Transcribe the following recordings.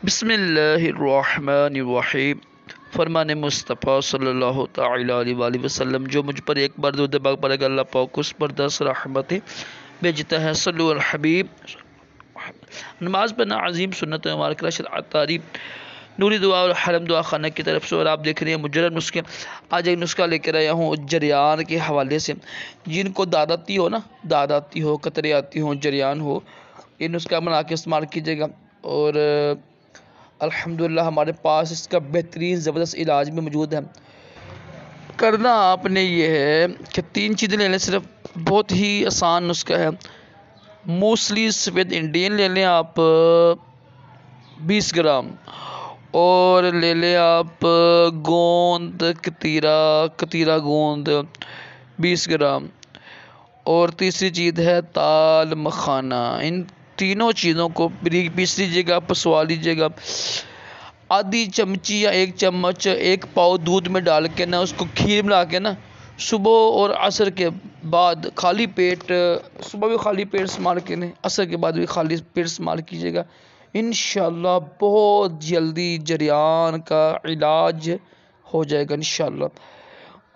بسم اللہ الرحمن الرحیم۔ فرمان مصطفیٰ صلی اللہ تعالیٰ علیہ وآلہ وسلم، جو مجھ پر ایک بار درود پاک پڑھے گا اللہ پاک اس پر 10 رحمتیں بھیجتا ہے۔ صلو علی الحبیب۔ نماز پڑھنا عظیم سنت ہے ہمارے کلاس عطاری نوری دعا اور حرم دعا خانہ کی طرف سے، اور آپ دیکھ رہے ہیں مجرد نسخے۔ آج ایک نسخہ لے کر آیا ہوں جریان کے حوالے سے۔ جن کو داد آتی ہو نا، داد آتی ہو، قطرے آتی ہوں، جریان ہو، یہ نسخہ بنا کے استعمال کیجیے گا، اور الحمدللہ ہمارے پاس اس کا بہترین زبردست علاج بھی موجود ہے۔ کرنا آپ نے یہ ہے کہ 3 چیزیں لے لیں، صرف بہت ہی آسان نسخہ ہے۔ موسلی سفید انڈین لے لیں آپ 20 گرام، اور لے لیں آپ گوند کتیرا گوند 20 گرام، اور تیسری چیز ہے تال مکھانا۔ ان تینوں چیزوں کو پیس لیجیے گا، پسوا لیجیے گا۔ آدھی چمچی یا 1 چمچ 1 پاؤ دودھ میں ڈال کے نا، اس کو کھیر ملا کے نا، صبح اور عصر کے بعد خالی پیٹ، صبح بھی خالی پیٹ استعمال کریں، عصر کے بعد بھی خالی پیٹ استعمال کیجیے گا۔ انشاءاللہ بہت جلدی جریان کا علاج ہو جائے گا انشاءاللہ۔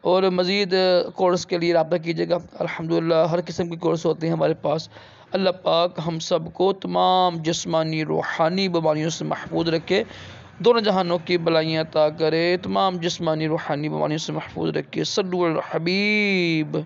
اور مزید کورس کے لیے رابطہ کیجیے گا۔ الحمدللہ ہر قسم کے کورس ہوتے ہیں ہمارے پاس۔ اللہ پاک ہم سب کو تمام جسمانی روحانی بیماریوں سے محفوظ رکھے، دونوں جہانوں کی بلائیاں عطا کرے، تمام جسمانی روحانی بیماریوں سے محفوظ رکھے۔ صلو علی الحبیب۔